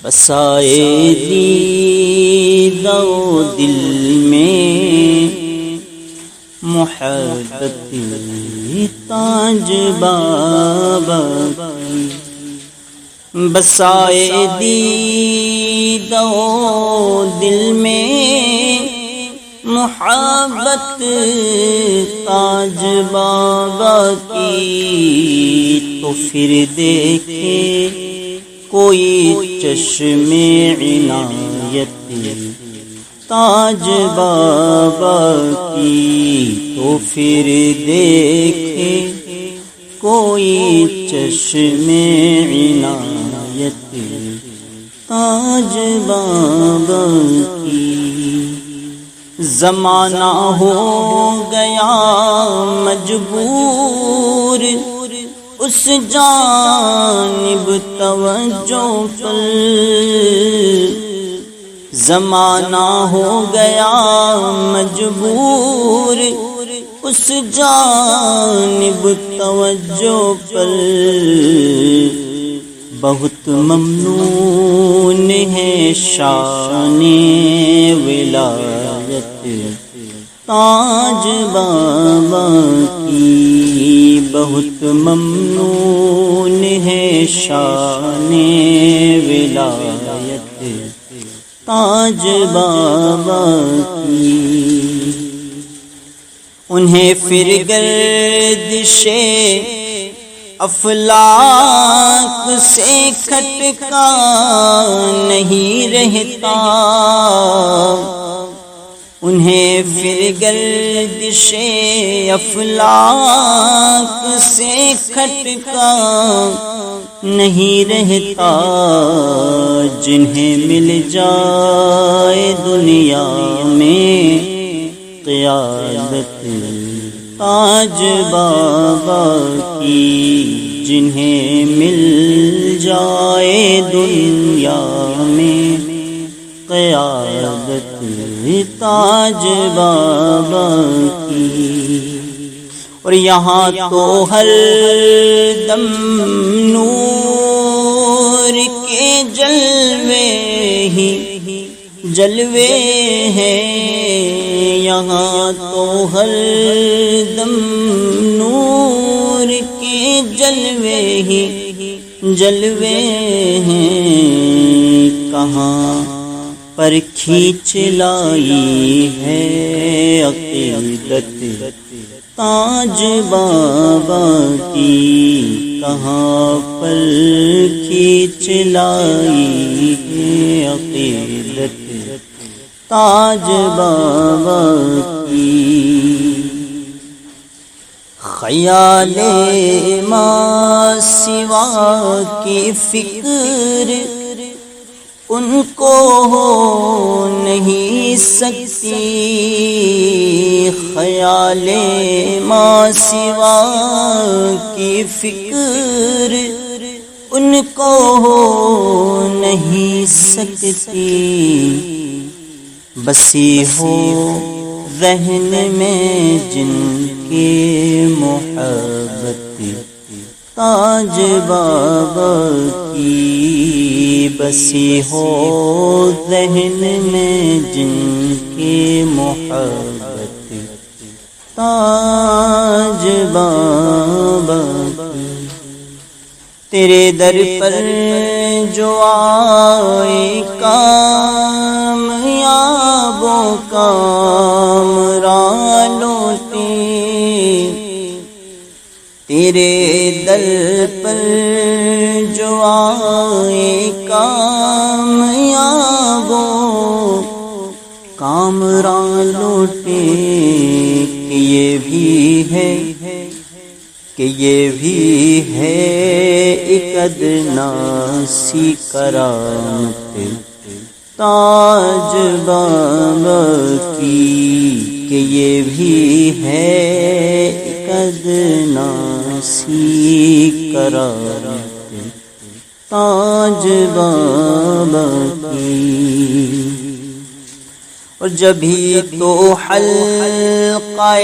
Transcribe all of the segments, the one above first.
بسائے دید و دل میں محبت تاج بابا کی، بسائے دید و دل میں محبت تاج بابا کی، تو پھر دیکھے کوئی چشم عنایت تاج بابا کی، تو پھر دیکھے کوئی چشم عنایت تاج بابا کی۔ زمانہ ہو گیا مجبور اس جانب توجہ پر، زمانہ ہو گیا مجبور اس جانب توجہ پر، بہت ممنون ہے شان ولایت تاج بابا کی، بہت ممنون ہے شان ولایت تاج بابا کی۔ انہیں پھر گردش افلاک سے کھٹکا نہیں رہتا، انہیں پھر گردش افلاک سے کھٹکا نہیں رہتا، جنہیں مل جائے دنیا میں قیادت تاج بابا کی، جنہیں مل جائے دنیا میں قیادت تاج بابا کی۔ اور یہاں تو ہر دم نور کے جلوے ہی جلوے ہیں، یہاں تو ہر دم نور کے جلوے ہی جلوے ہیں، کہاں پر کھینچ لائی ہے عقیدت تاج بابا کی، کہاں پر کھینچ لائی ہے عقیدت تاج بابا کی۔ خیال ما سوا کی فکر ان کو ہو نہیں سکتی، خیال ما سوا کی فکر ان کو ہو نہیں سکتی، بسی ہو ذہن میں جن کی محبت تاج بابا کی، بسی ہو ذہن میں جن کی محبت تاج بابا کی۔ تیرے در پر جو آئے کامیابوں کامران لوٹے، تیرے در پر جو آئے کامیابوں کامران لوٹے، کہ یہ بھی ہے کہ یہ بھی ہے ایک ادنا سی کرامت تاج بابا کی، کہ یہ بھی ہے ایک ادنا سی کرامت تاج بابا کی۔ اور جبھی تو حلقہ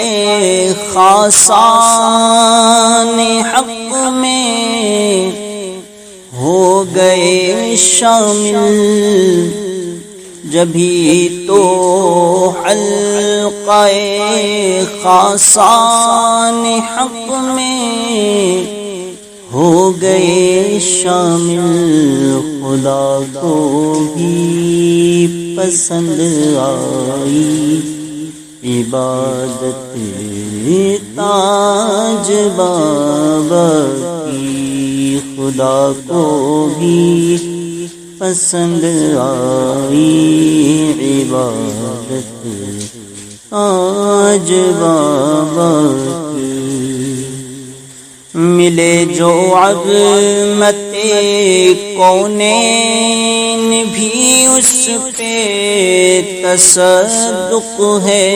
خاصان حق میں ہو گئے شامل، جبھی تو حلقہ خاصان حق میں ہو گئے شامل، خدا کو بھی پسند آئی عبادت تاج بابا کی، خدا کو بھی پسند آئی عبادت تاج بابا کی۔ ملے جو عظمت کونین بھی اس پہ تصدق ہے،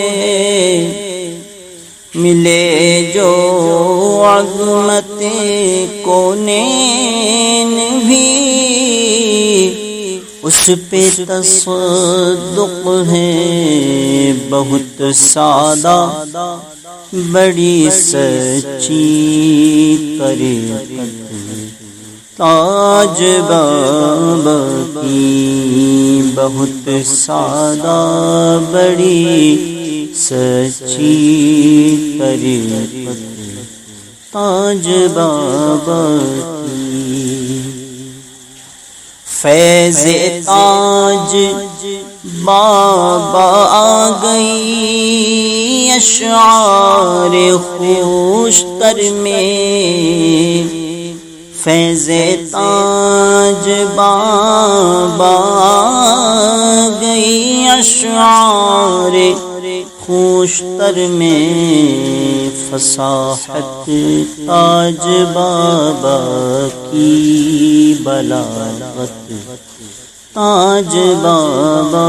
ملے جو عظمت کونین بھی اس پہ تصدق ہے، بہت سادہ بڑی سچی طریقت تاج بابا کی، بہت سادہ بڑی سچی طریقت تاج بابا کی۔ فیض تاج بابا آ گئی اشعار خوشتر میں، فیض تاج بابا آ گئی اشعار خوشتر میں، فصاحت تاج بابا کی، بلاغت تاج بابا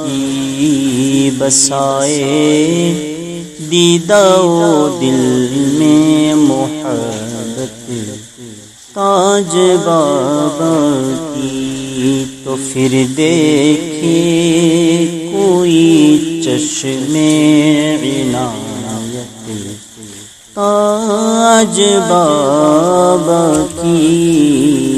کی، بسائے دیدہ و دل میں محبت تاج بابا کی، تو پھر دیکھے کوئی چشم عنایت تاج بابا کی۔